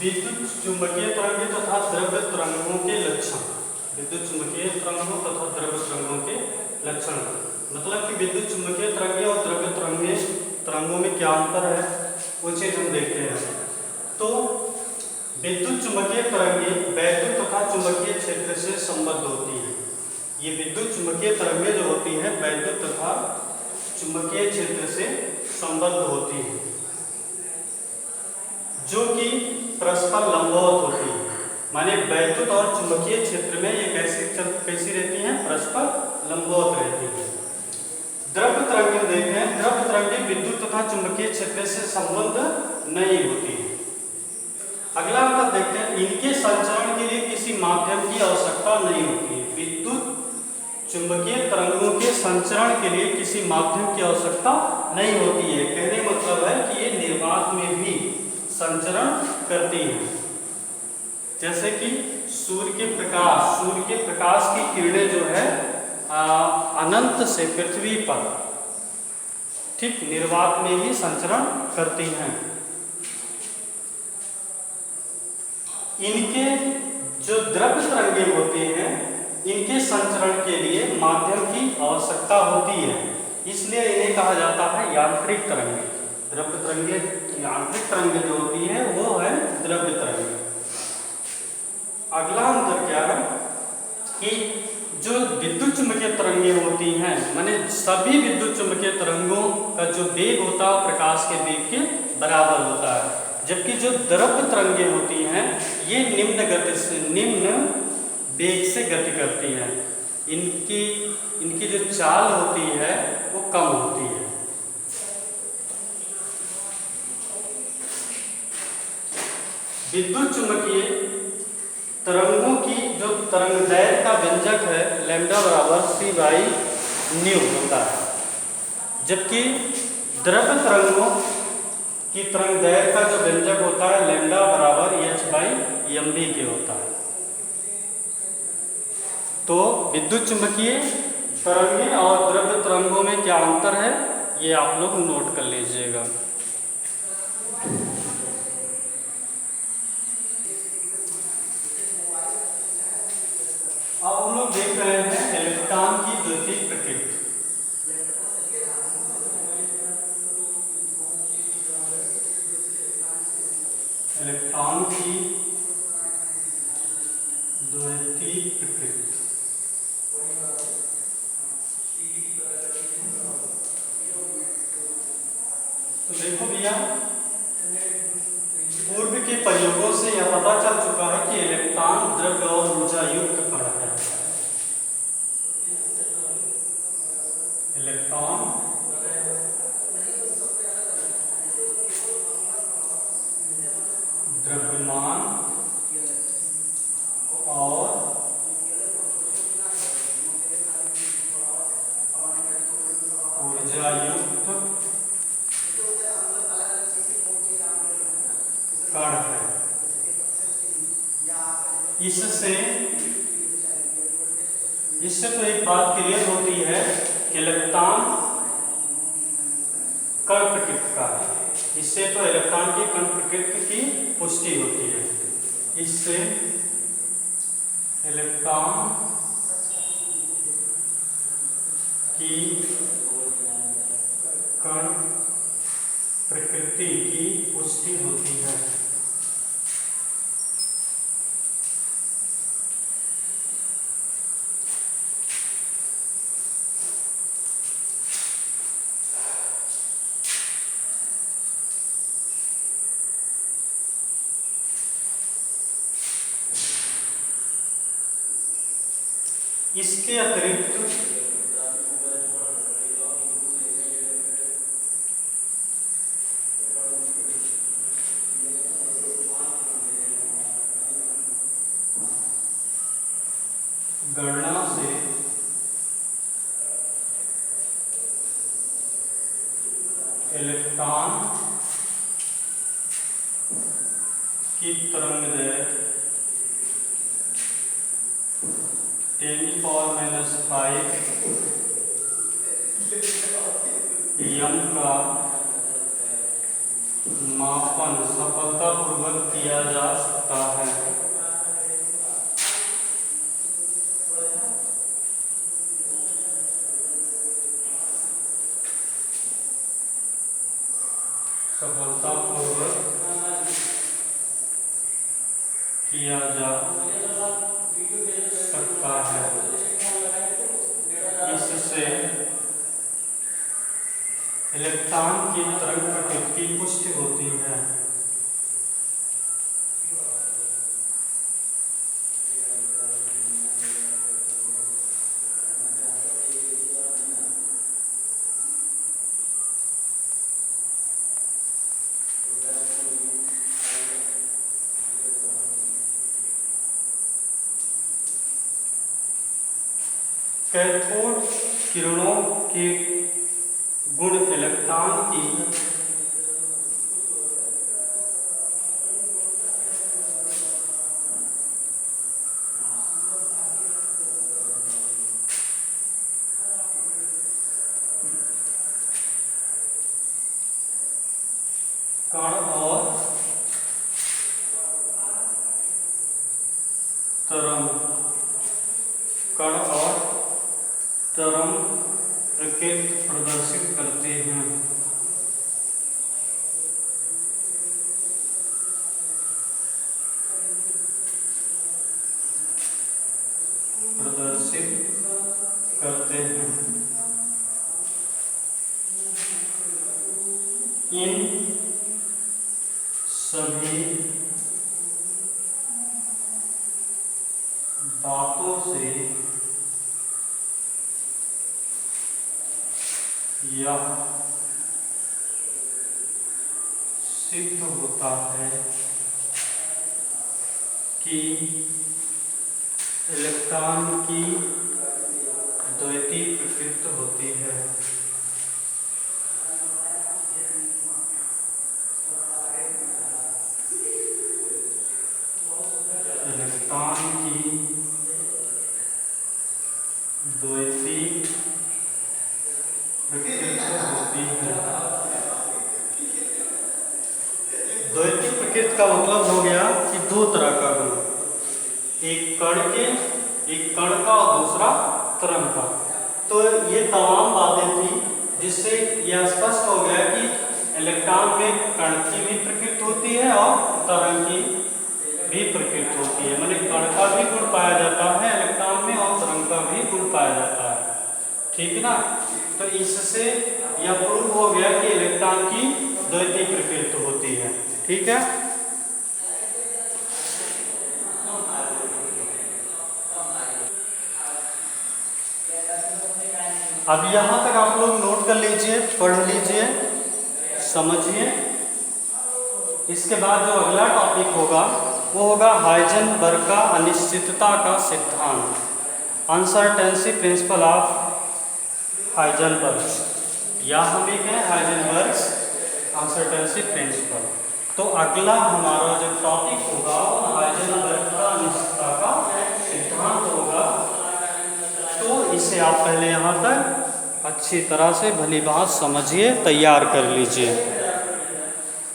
विद्युत चुंबकीय तरंगें तथा द्रव्य तरंगों के लक्षण। विद्युत चुंबकीय तरंगों तथा द्रव्य तरंगों के लक्षण, मतलब कि विद्युत चुंबकीय तरंगें और द्रव्य तरंगों में क्या अंतर है वो चीज हम देखते हैं। तो विद्युत चुंबकीय तरंगें वैद्युत तथा चुंबकीय क्षेत्र से संबद्ध होती है। ये विद्युत चुंबकीय तरंगें जो होती हैं वैद्युत तथा चुंबकीय क्षेत्र से संबद्ध होती है, जो कि परस्पर लंबवत होती है। माने वैद्युत और चुंबकीय क्षेत्र में ये कैसी रहती हैं, परस्पर लंबवत रहती है। द्रव्य तरंगें देखें, द्रव्य तरंगें विद्युत तथा चुंबकीय क्षेत्र से संबद्ध नहीं होती है। अगला अंतर देखते हैं, इनके संचरण के लिए किसी माध्यम की आवश्यकता नहीं होती है। विद्युत चुंबकीय तरंगों के संचरण के लिए किसी माध्यम की आवश्यकता नहीं होती है। कहने मतलब है कि ये निर्वात में भी संचरण करती है। जैसे कि सूर्य के प्रकाश की किरणें जो है अनंत से पृथ्वी पर ठीक निर्वात में ही संचरण करती हैं। इनके जो द्रव्य तरंगें होती हैं इनके संचरण के लिए माध्यम की आवश्यकता होती है, इसलिए इन्हें कहा जाता है यांत्रिक तरंगें। द्रव्य तरंगें, यांत्रिक तरंगें जो होती है वो है द्रव्य तरंगें। अगला अंतर क्या है कि जो विद्युत चुंबकीय तरंगें होती हैं, माने सभी विद्युत चुंबकीय तरंगों का जो वेग होता है प्रकाश के वेग के बराबर होता है, जबकि जो द्रव्य तरंगें होती हैं ये निम्न वेग से गति करती हैं। इनकी जो चाल होती है वो कम होती है। विद्युत चुंबकीय तरंगों की जो तरंगदैर्घ्य का व्यंजक है लैम्डा बराबर c/ν होता है, जबकि द्रव्य तरंगों की तरंगदैर्घ्य का जो व्यंजक होता है लैम्डा बराबर h/mv के होता है। तो विद्युत चुंबकीय तरंगें और द्रव्य तरंगों में क्या अंतर है ये आप लोग नोट कर लीजिएगा। अब हम लोग देख रहे हैं इलेक्ट्रॉन की द्वितीयक प्रकृति। इलेक्ट्रॉन की द्वितीयक प्रकृति। तो देखो भैया, पूर्व के प्रयोगों से यह पता चल चुका है कि इलेक्ट्रॉन द्रव्य और ऊर्जा युक्त कण है। इलेक्ट्रॉन द्रव्यमान और ऊर्जा युक्त कण है। इससे तो एक बात क्लियर होती है कि इलेक्ट्रॉन कण प्रकृति का है। इससे तो इलेक्ट्रॉन की कण प्रकृति की पुष्टि होती है। इससे इलेक्ट्रॉन की कण प्रकृति की पुष्टि होती है। इसके अतिरिक्त गणना से इलेक्ट्रॉन की तरंगदैर्घ्य 10⁻⁵ m का मापन सफलतापूर्वक किया जा सकता है। सफलतापूर्वक किया जा सकता है। इससे इलेक्ट्रॉन की तरंग प्रकृति की पुष्टि होती है। कैथोड किरणों के गुण इलेक्ट्रॉन की कण और तरंग प्रकृति प्रदर्शित करते हैं। इन सभी बातों से यह सिद्ध होता है कि इलेक्ट्रॉन की द्वैतीय प्रकृति होती है। इलेक्ट्रॉन की द्वैतीय प्रकृति होती है। द्वैतीय प्रकृति का मतलब हो गया कि दो तरह का गुण, एक कण का और दूसरा तरंग का। तो ये तमाम बातें थी जिससे यह स्पष्ट हो गया कि इलेक्ट्रॉन में कण की भी प्रकृति होती है और तरंग की भी प्रकृति होती है। माने कण का भी गुण पाया जाता है इलेक्ट्रॉन में और तरंग का भी गुण पाया जाता है। ठीक ना। तो इससे यह प्रूव हो गया कि इलेक्ट्रॉन की द्वैतीय प्रकृति होती है। ठीक है। अब यहाँ तक आप लोग नोट कर लीजिए, पढ़ लीजिए, समझिए। इसके बाद जो अगला टॉपिक होगा वो होगा हाइजेनबर्ग का अनिश्चितता का सिद्धांत, अनसर्टेनिटी प्रिंसिपल ऑफ हाइजेनबर्ग। या हम एक है हाइजेनबर्ग्स अनसर्टेनिटी प्रिंसिपल। तो अगला हमारा जो टॉपिक होगा वो हाइजेनबर्ग का अनिश्चितता का सिद्धांत होगा। तो इसे आप पहले यहाँ तक अच्छी तरह से भली बात समझिए, तैयार कर लीजिए।